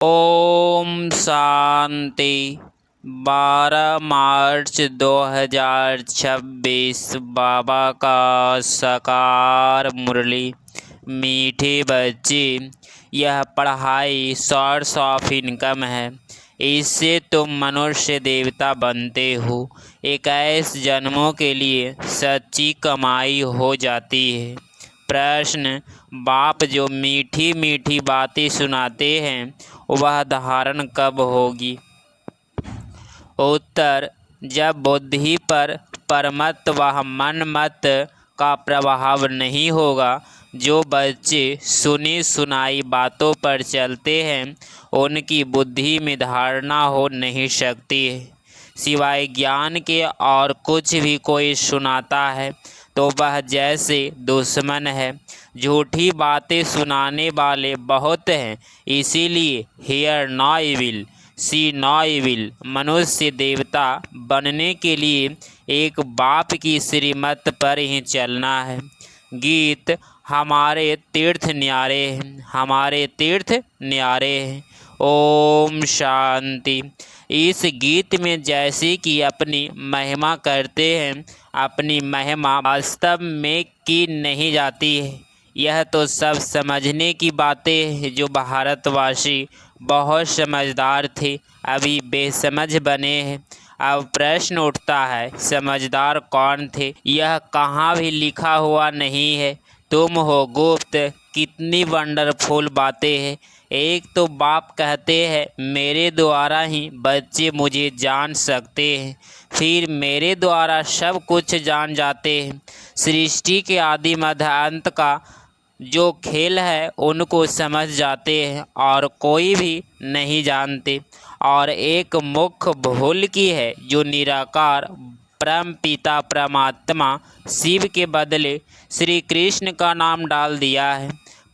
Om Shanti. 12 March 2026 बाबा का साकार मुरली। मीठे बच्चे, यह पढ़ाई सोर्स ऑफ इनकम है। इससे तुम मनुष्य देवता बनते हो। 21 जन्मों के लिए सच्ची कमाई हो जाती है। प्रश्न: बाप जो मीठी मीठी बातें सुनाते हैं वह धारण कब होगी? उत्तर: जब बुद्धि पर परमत व मनमत का प्रभाव नहीं होगा। जो बच्चे सुनी सुनाई बातों पर चलते हैं उनकी बुद्धि में धारणा हो नहीं सकती है। सिवाय ज्ञान के और कुछ भी कोई सुनाता है तो वह जैसे दुश्मन है। झूठी बातें सुनाने वाले बहुत हैं, इसीलिए hear no evil see no evil. मनुष्य देवता बनने के लिए एक बाप की श्रीमत पर ही चलना है। गीत: हमारे तीर्थ न्यारे हैं, हमारे तीर्थ न्यारे हैं। ओम शांति। इस गीत में जैसे कि अपनी महिमा करते हैं, अपनी महिमा वास्तव में की नहीं जाती है। यह तो सब समझने की बातें हैं। जो भारतवासी बहुत समझदार थे अभी बेसमझ बने हैं। अब प्रश्न उठता है, समझदार कौन थे? यह कहाँ भी लिखा हुआ नहीं है। तुम हो गुप्त। कितनी वंडरफुल बातें हैं। एक तो बाप कहते हैं मेरे द्वारा ही बच्चे मुझे जान सकते हैं, फिर मेरे द्वारा सब कुछ जान जाते हैं। सृष्टि के आदि मध्य अंत का जो खेल है उनको समझ जाते हैं और कोई भी नहीं जानते। और एक मुख्य भूल की है जो निराकार परम पिता परमात्मा शिव के बदले श्री कृष्ण का नाम डाल दिया है।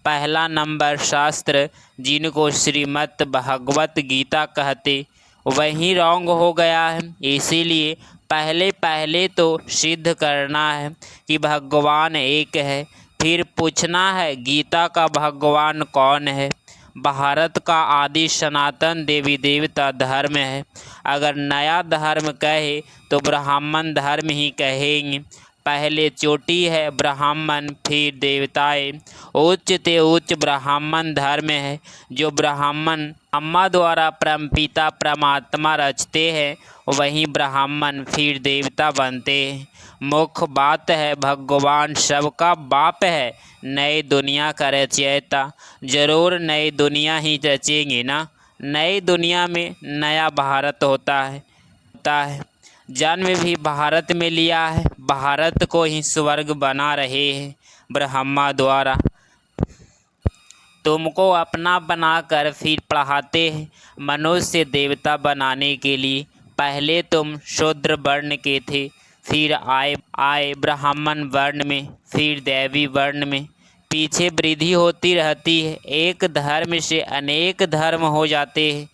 पहला नंबर शास्त्र जिनको श्रीमद् भगवत गीता कहते वही रॉन्ग हो गया है। इसीलिए पहले तो सिद्ध करना है कि भगवान एक है, फिर पूछना है गीता का भगवान कौन है। भारत का आदि सनातन देवी देवता धर्म है। अगर नया धर्म कहे तो ब्राह्मण धर्म ही कहेंगे। पहले चोटी है ब्राह्मण, फिर देवताएं। उच्च ते उच्च ब्राह्मण धर्म है। जो ब्राह्मण अम्मा द्वारा परमपिता परमात्मा रचते हैं वही ब्राह्मण फिर देवता बनते हैं। मुख्य बात है भगवान सबका बाप है। नई दुनिया का रचयिता जरूर नई दुनिया ही रचेंगे ना। नई दुनिया में नया भारत होता है। जन्म भी भारत में लिया है। भारत को ही स्वर्ग बना रहे हैं ब्रह्मा द्वारा। तुमको अपना बनाकर फिर पढ़ाते हैं मनुष्य देवता बनाने के लिए। पहले तुम शूद्र वर्ण के थे, फिर आए ब्राह्मण वर्ण में, फिर दैवी वर्ण में। पीछे वृद्धि होती रहती है। एक धर्म से अनेक धर्म हो जाते हैं।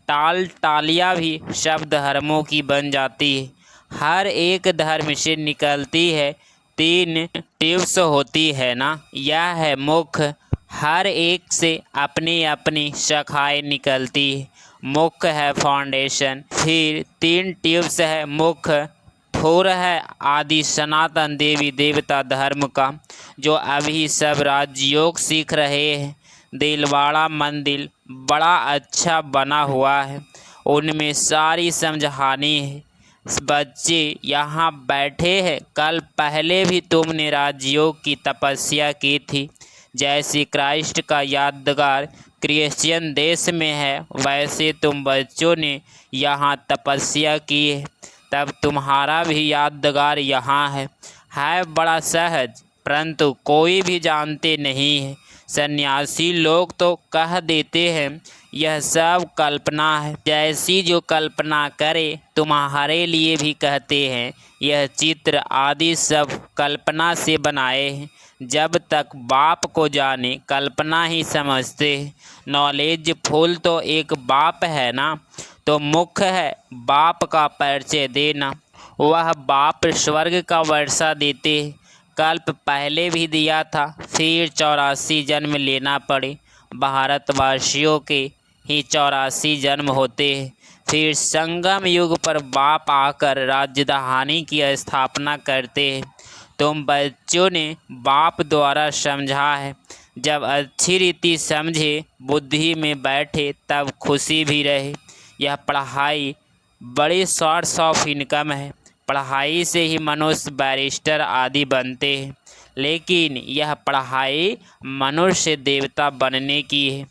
टालियाँ भी सब धर्मों की बन जाती है। हर एक धर्म से निकलती है 3 टिप्स होती है ना। यह है मुख्य। हर एक से अपनी अपनी शाखाएँ निकलती है। मुख्य है फाउंडेशन, फिर 3 टिप्स है मुख्य। ठोर है आदि सनातन देवी देवता धर्म का जो अभी सब राजयोग सीख रहे हैं। दिलवाड़ा मंदिर बड़ा अच्छा बना हुआ है, उनमें सारी समझानी है। बच्चे यहाँ बैठे हैं, कल पहले भी तुमने राजयोग की तपस्या की थी। जैसे क्राइस्ट का यादगार क्रिश्चियन देश में है वैसे तुम बच्चों ने यहाँ तपस्या की है, तब तुम्हारा भी यादगार यहाँ है बड़ा सहज, परंतु कोई भी जानते नहीं है। सन्यासी लोग तो कह देते हैं यह सब कल्पना है। जैसी जो कल्पना करे तुम्हारे लिए भी कहते हैं यह चित्र आदि सब कल्पना से बनाए हैं। जब तक बाप को जाने कल्पना ही समझते हैं। नॉलेज फुल तो एक बाप है ना, तो मुख्य है बाप का परिचय देना। वह बाप स्वर्ग का वर्षा देते हैं। कल्प पहले भी दिया था, फिर 84 जन्म लेना पड़े भारतवासियों के ही 84 जन्म होते हैं। फिर संगम युग पर बाप आकर राजधानी की स्थापना करते हैं। तुम बच्चों ने बाप द्वारा समझा है। जब अच्छी रीति समझे, बुद्धि में बैठे, तब खुशी भी रहे। यह पढ़ाई बड़ी सोर्स ऑफ इनकम है। पढ़ाई से ही मनुष्य बैरिस्टर आदि बनते हैं, लेकिन यह पढ़ाई मनुष्य देवता बनने की है।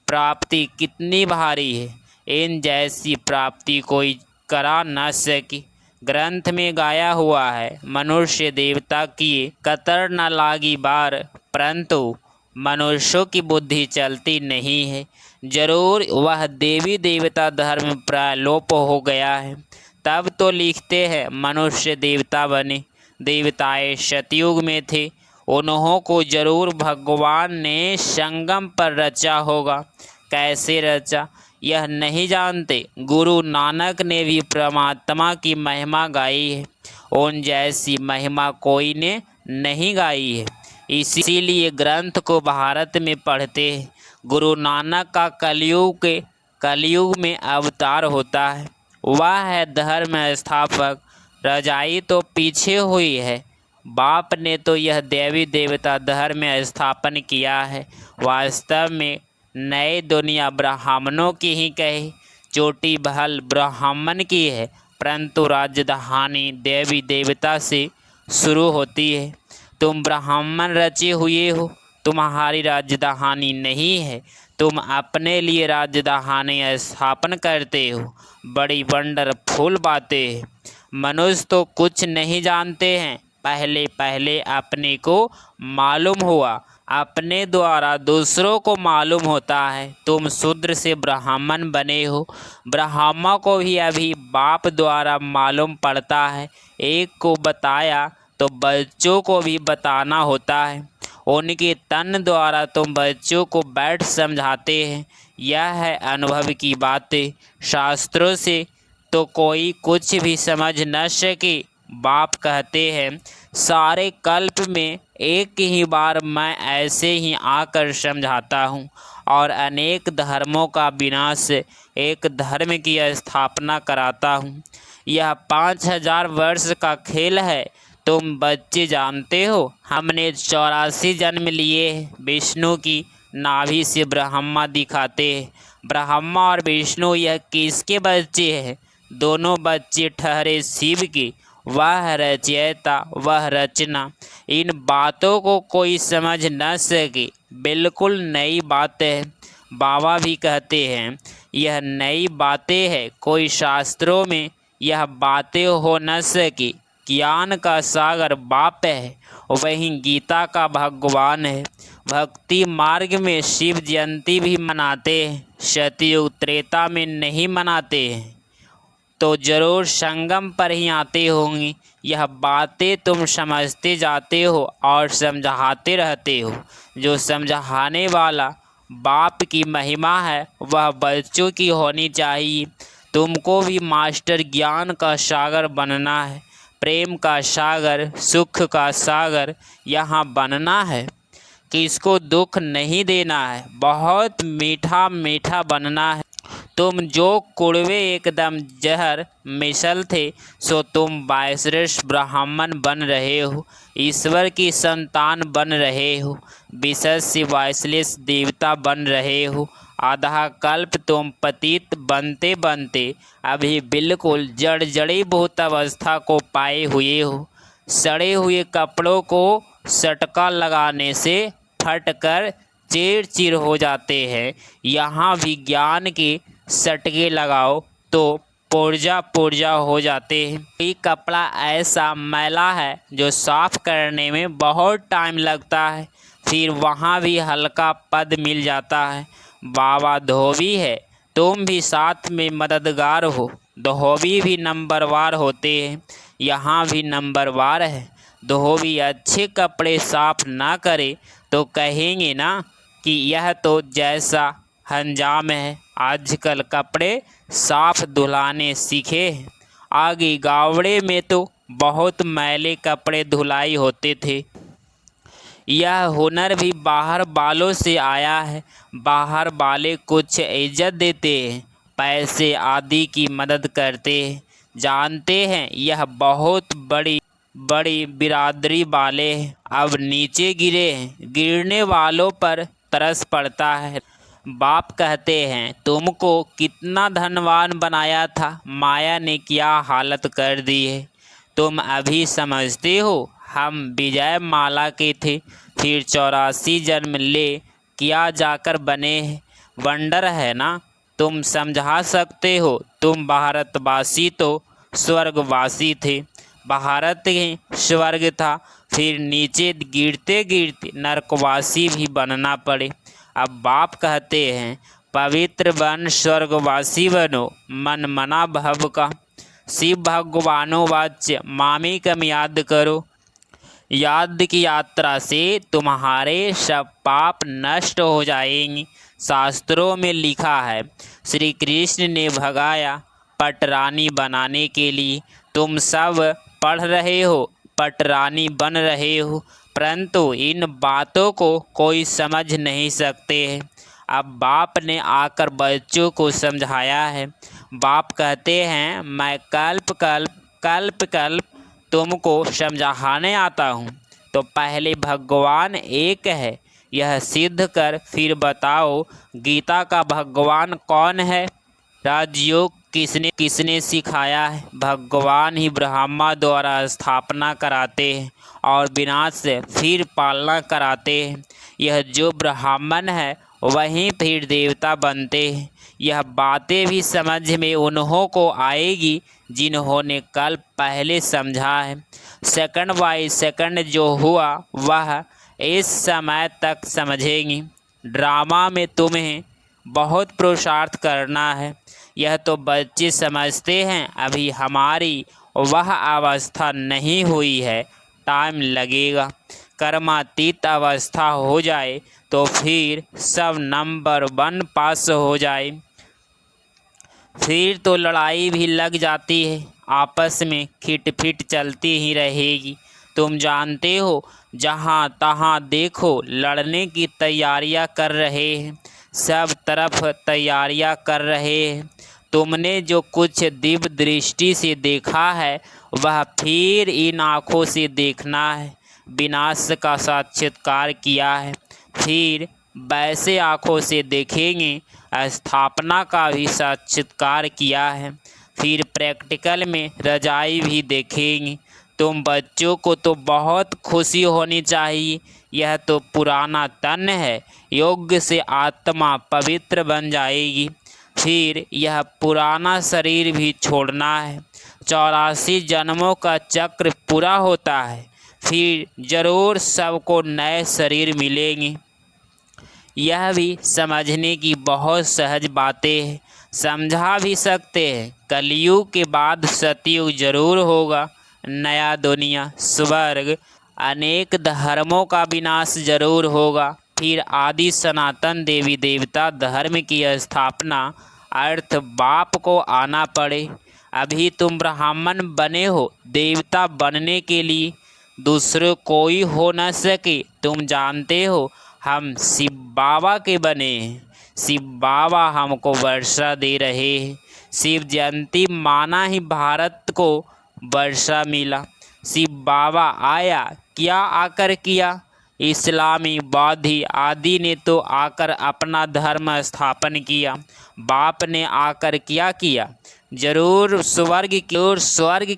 प्राप्ति कितनी भारी है, इन जैसी प्राप्ति कोई करा न सकी। ग्रंथ में गाया हुआ है, मनुष्य देवता किए कतर न लागी बार, परंतु मनुष्यों की बुद्धि चलती नहीं है। जरूर वह देवी देवता धर्म प्रलोप हो गया है। तब तो लिखते हैं मनुष्य देवता बने। देवताएं सतयुग में थे, उन्हों को जरूर भगवान ने संगम पर रचा होगा। कैसे रचा यह नहीं जानते। गुरु नानक ने भी परमात्मा की महिमा गाई है, उन जैसी महिमा कोई ने नहीं गाई है। इसीलिए ग्रंथ को भारत में पढ़ते हैं। गुरु नानक का कलयुग में अवतार होता है। वह है धर्म स्थापक। रजाई तो पीछे हुई है, बाप ने तो यह देवी देवता धर्म स्थापन किया है। वास्तव में नई दुनिया ब्राह्मणों की ही कहे, चोटी बहल ब्राह्मण की है, परंतु राजधानी देवी देवता से शुरू होती है। तुम ब्राह्मण रचे हुए हो, तुम्हारी राजधानी नहीं है। तुम अपने लिए राजधानी स्थापन करते हो। बड़ी वंडरफुल बातें हैं। मनुष्य तो कुछ नहीं जानते हैं। पहले पहले अपने को मालूम हुआ, अपने द्वारा दूसरों को मालूम होता है। तुम शूद्र से ब्राह्मण बने हो, ब्राह्मण को भी अभी बाप द्वारा मालूम पड़ता है। एक को बताया तो बच्चों को भी बताना होता है। उनके तन द्वारा तुम बच्चों को बैठ समझाते हैं। यह है अनुभव की बातें। शास्त्रों से तो कोई कुछ भी समझ न सके। बाप कहते हैं, सारे कल्प में एक ही बार मैं ऐसे ही आकर समझाता हूँ और अनेक धर्मों का विनाश, एक धर्म की स्थापना कराता हूँ। यह 5000 वर्ष का खेल है। तुम बच्चे जानते हो, हमने 84 जन्म लिए हैं। विष्णु की नाभि से ब्रह्मा दिखाते हैं। ब्रह्मा और विष्णु यह किसके बच्चे हैं? दोनों बच्चे ठहरे शिव के। वह रचयिता, वह रचना। इन बातों को कोई समझ न सके, बिल्कुल नई बात है। बाबा भी कहते हैं यह नई बातें है, कोई शास्त्रों में यह बातें हो न सके। ज्ञान का सागर बाप है, वही गीता का भगवान है। भक्ति मार्ग में शिव जयंती भी मनाते हैं, सतयुग त्रेता में नहीं मनाते हैं। तो जरूर संगम पर ही आते होंगे। यह बातें तुम समझते जाते हो और समझाते रहते हो। जो समझाने वाला बाप की महिमा है, वह बच्चों की होनी चाहिए। तुमको भी मास्टर ज्ञान का सागर बनना है, प्रेम का सागर, सुख का सागर यहाँ बनना है। किसको दुख नहीं देना है, बहुत मीठा मीठा बनना है। तुम जो कुड़वे एकदम जहर मिसल थे, सो तुम वायश्रेष्ठ ब्राह्मण बन रहे हो, ईश्वर की संतान बन रहे हो, विशेष से वायश्लेष देवता बन रहे हो। आधा कल्प तुम पतित बनते बनते अभी बिल्कुल जड़ी भूत अवस्था को पाए हुए हो। सड़े हुए कपड़ों को सटका लगाने से फटकर चीर चीर हो जाते हैं। यहाँ विज्ञान के सटके लगाओ तो पुर्जा पुर्जा हो जाते हैं। ये कपड़ा ऐसा मैला है जो साफ करने में बहुत टाइम लगता है, फिर वहाँ भी हल्का पद मिल जाता है। बाबा धोबी है, तुम भी साथ में मददगार हो। धोबी भी नंबरवार होते हैं, यहाँ भी नंबरवार है। धोबी अच्छे कपड़े साफ ना करे तो कहेंगे ना कि यह तो जैसा हंजाम है। आजकल कपड़े साफ धुलाने सीखे हैं। आगे गावड़े में तो बहुत मैले कपड़े धुलाई होते थे। यह हुनर भी बाहर वालों से आया है। बाहर वाले कुछ इज्जत देते हैं, पैसे आदि की मदद करते हैं। जानते हैं यह बहुत बड़ी बड़ी बिरादरी वाले हैं, अब नीचे गिरे हैं। गिरने वालों पर तरस पड़ता है। बाप कहते हैं तुमको कितना धनवान बनाया था, माया ने क्या हालत कर दी है। तुम अभी समझते हो हम विजय माला के थे, फिर 84 जन्म ले क्या जाकर बने हैं। वंडर है ना, तुम समझा सकते हो। तुम भारतवासी तो स्वर्गवासी थे। भारत ही स्वर्ग था, फिर नीचे गिरते गिरते नरकवासी भी बनना पड़े। अब बाप कहते हैं पवित्र बन स्वर्गवासी बनो, मन मना भव का। शिव भगवानो वाच्य मामेकम याद करो। याद की यात्रा से तुम्हारे सब पाप नष्ट हो जाएंगे। शास्त्रों में लिखा है श्री कृष्ण ने भगाया पटरानी बनाने के लिए। तुम सब पढ़ रहे हो, पटरानी बन रहे हो, परंतु इन बातों को कोई समझ नहीं सकते हैं। अब बाप ने आकर बच्चों को समझाया है। बाप कहते हैं मैं कल्प कल्प तुमको समझाने आता हूँ। तो पहले भगवान एक है, यह सिद्ध कर फिर बताओ गीता का भगवान कौन है। राजयोग किसने सिखाया है। भगवान ही ब्रह्मा द्वारा स्थापना कराते हैं और विनाश से फिर पालना कराते हैं। यह जो ब्राह्मण है वहीं फिर देवता बनते हैं। यह बातें भी समझ में उन्हों को आएगी जिन्होंने कल पहले समझा है। सेकंड बाय सेकंड जो हुआ वह इस समय तक समझेंगी। ड्रामा में तुम्हें बहुत पुरुषार्थ करना है। यह तो बच्चे समझते हैं, अभी हमारी वह अवस्था नहीं हुई है, टाइम लगेगा। कर्मातीत अवस्था हो जाए तो फिर सब नंबर 1 पास हो जाए। फिर तो लड़ाई भी लग जाती है, आपस में खिटपिट चलती ही रहेगी। तुम जानते हो जहाँ तहाँ देखो लड़ने की तैयारियां कर रहे हैं, सब तरफ तैयारियां कर रहे हैं। तुमने जो कुछ दिव्य दृष्टि से देखा है वह फिर इन आँखों से देखना है। विनाश का साक्षात्कार किया है, फिर वैसे आँखों से देखेंगे। स्थापना का भी साक्षात्कार किया है, फिर प्रैक्टिकल में रजाई भी देखेंगे। तुम बच्चों को तो बहुत खुशी होनी चाहिए। यह तो पुराना तन है, योग्य से आत्मा पवित्र बन जाएगी। फिर यह पुराना शरीर भी छोड़ना है। 84 जन्मों का चक्र पूरा होता है, फिर जरूर सबको नए शरीर मिलेंगे। यह भी समझने की बहुत सहज बातें हैं, समझा भी सकते हैं। कलयुग के बाद सतयुग जरूर होगा, नया दुनिया स्वर्ग, अनेक धर्मों का विनाश जरूर होगा, फिर आदि सनातन देवी देवता धर्म की स्थापना, अर्थ बाप को आना पड़े। अभी तुम ब्राह्मण बने हो, देवता बनने के लिए दूसरे कोई हो न सके। तुम जानते हो हम शिव बाबा के बने हैं, शिव बाबा हमको वर्षा दे रहे हैं। शिव जयंती माना ही भारत को वर्षा मिला। शिव बाबा आया, क्या आकर किया। इस्लामी बौद्धी आदि ने तो आकर अपना धर्म स्थापन किया। बाप ने आकर क्या किया, जरूर स्वर्ग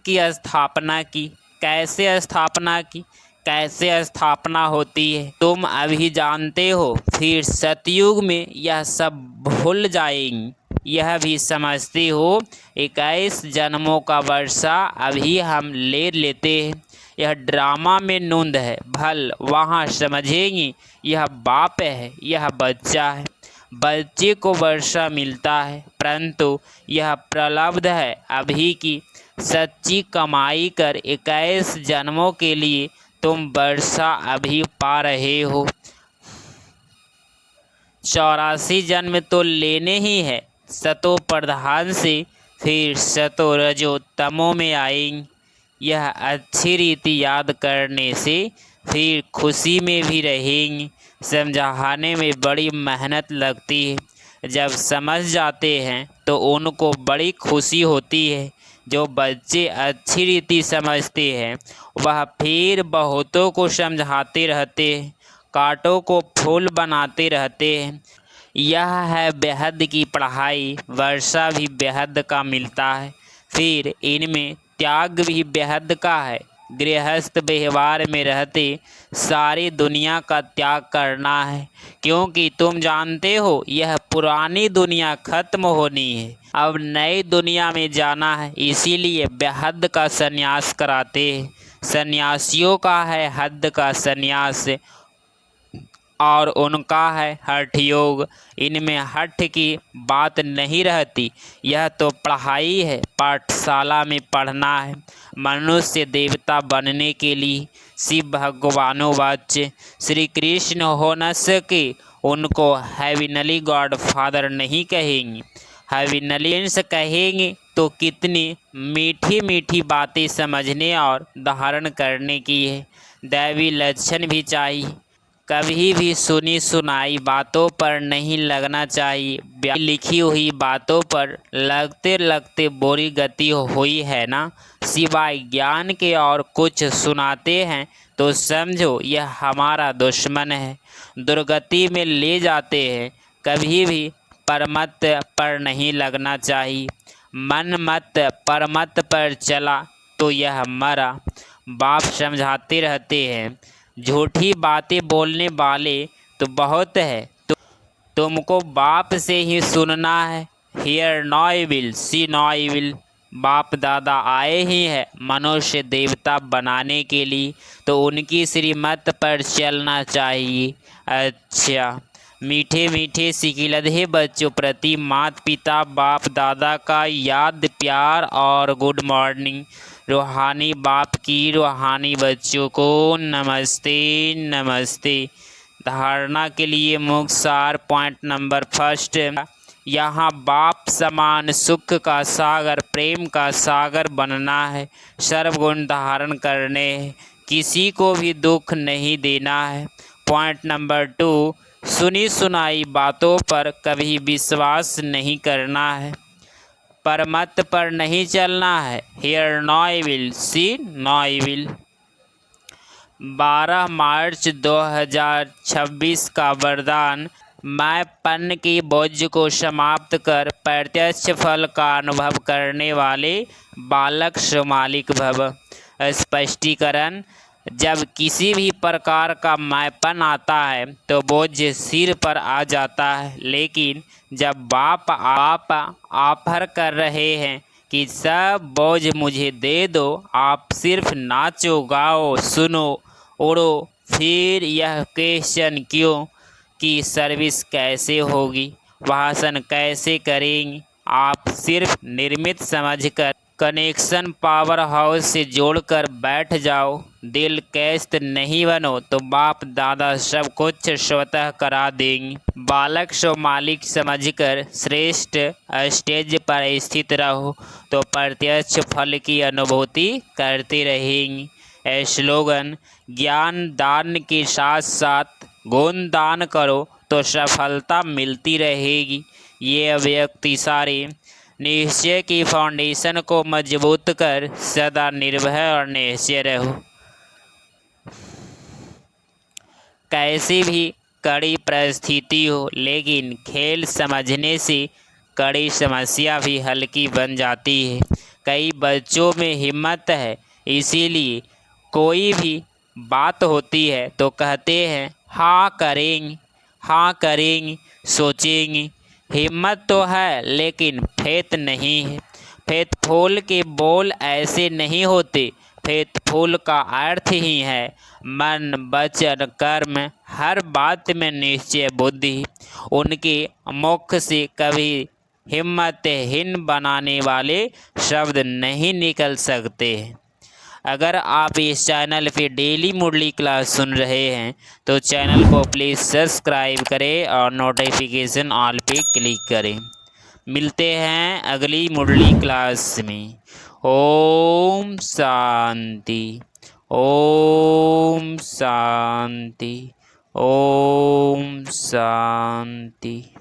की स्थापना की। कैसे स्थापना की, कैसे स्थापना होती है तुम अभी जानते हो। फिर सतयुग में यह सब भूल जाएंगी। यह भी समझते हो 21 जन्मों का वर्षा अभी हम ले लेते हैं। यह ड्रामा में नूंद है, भल वहाँ समझेंगी। यह बाप है, यह बच्चा है। बच्चे को वर्षा मिलता है, परंतु यह प्रलब्ध है अभी की। सच्ची कमाई कर 21 जन्मों के लिए तुम वर्षा अभी पा रहे हो। 84 जन्म तो लेने ही है सतो प्रधान से, फिर सतो रजो तमो में आएंगे। यह अच्छी रीति याद करने से फिर खुशी में भी रहेंगे। समझाने में बड़ी मेहनत लगती है। जब समझ जाते हैं तो उनको बड़ी खुशी होती है। जो बच्चे अच्छी रीति समझते हैं वह फिर बहुतों को समझाते रहते हैं, कांटों को फूल बनाते रहते हैं। यह है बेहद की पढ़ाई। वर्षा भी बेहद का मिलता है। फिर इनमें त्याग भी बेहद का है। गृहस्थ व्यवहार में रहते सारी दुनिया का त्याग करना है, क्योंकि तुम जानते हो यह पुरानी दुनिया खत्म होनी है, अब नई दुनिया में जाना है। इसीलिए बेहद का संन्यास कराते हैं। सन्यासियों का है हद का संन्यास और उनका है हठ योग। इनमें हठ की बात नहीं रहती। यह तो पढ़ाई है, पाठशाला में पढ़ना है। मनुष्य देवता बनने के लिए शिव भगवानोवाच्य श्री कृष्ण हो न सके उनको हेविनली गॉड फादर नहीं कहेंगे, हेविनलियंस कहेंगे। तो कितनी मीठी मीठी बातें समझने और धारण करने की है। दैवी लक्षण भी चाहिए। कभी भी सुनी सुनाई बातों पर नहीं लगना चाहिए। लिखी हुई बातों पर लगते लगते बुरी गति हुई है ना, सिवाय ज्ञान के और कुछ सुनाते हैं तो समझो यह हमारा दुश्मन है, दुर्गति में ले जाते हैं। कभी भी परमत पर नहीं लगना चाहिए। मन मत परमत पर चला तो यह मरा। बाप समझाते रहते हैं, झूठी बातें बोलने वाले तो बहुत है, तुमको बाप से ही सुनना है। Hear no evil see no evil. बाप दादा आए ही हैं मनुष्य देवता बनाने के लिए, तो उनकी श्रीमत पर चलना चाहिए। अच्छा, मीठे मीठे सिकिलधे बच्चों प्रति माता पिता बाप दादा का याद प्यार और गुड मॉर्निंग। रूहानी बाप की रूहानी बच्चों को नमस्ते नमस्ते। धारणा के लिए मुख्य सार पॉइंट नंबर फर्स्ट, यहाँ बाप समान सुख का सागर प्रेम का सागर बनना है। सर्वगुण धारण करने हैं, किसी को भी दुख नहीं देना है। पॉइंट नंबर 2, सुनी सुनाई बातों पर कभी विश्वास नहीं करना है। परमत पर नहीं चलना है। Hear no evil see no evil. 12 March 2026 का वरदान, मैंपन की बोझ को समाप्त कर प्रत्यक्ष फल का अनुभव करने वाले बालक मालिक भव। स्पष्टीकरण, जब किसी भी प्रकार का मैंपन आता है तो बोझ सिर पर आ जाता है, लेकिन जब बाप ऑफर कर रहे हैं कि सब बोझ मुझे दे दो, आप सिर्फ नाचो गाओ सुनो उड़ो, फिर यह क्वेश्चन क्यों कि सर्विस कैसे होगी, भाषण कैसे करेंगे, आप सिर्फ निर्मित समझकर कनेक्शन पावर हाउस से जोड़कर बैठ जाओ। दिल कैस्त नहीं बनो तो बाप दादा सब कुछ स्वतः करा देंगे। बालक सो मालिक समझकर श्रेष्ठ स्टेज पर स्थित रहो तो प्रत्यक्ष फल की अनुभूति करते रहेंगे। स्लोगन, ज्ञान दान के साथ साथ गुण दान करो तो सफलता मिलती रहेगी। ये अव्यक्ति सारे निश्चय की फाउंडेशन को मजबूत कर सदा निर्भय और निश्चय रहो। कैसी भी कड़ी परिस्थिति हो, लेकिन खेल समझने से कड़ी समस्या भी हल्की बन जाती है। कई बच्चों में हिम्मत है, इसीलिए कोई भी बात होती है तो कहते हैं हाँ करेंगे, सोचेंगे। हिम्मत तो है लेकिन फेथ नहीं है। फेथफुल के बोल ऐसे नहीं होते। फेथफुल का अर्थ ही है मन वचन कर्म हर बात में निश्चय बुद्धि। उनके मुख से कभी हिम्मतहीन बनाने वाले शब्द नहीं निकल सकते हैं। अगर आप इस चैनल पे डेली मुरली क्लास सुन रहे हैं तो चैनल को प्लीज़ सब्सक्राइब करें और नोटिफिकेशन ऑल पे क्लिक करें। मिलते हैं अगली मुरली क्लास में। ओम शांति। ओम शांति। ओम शांति।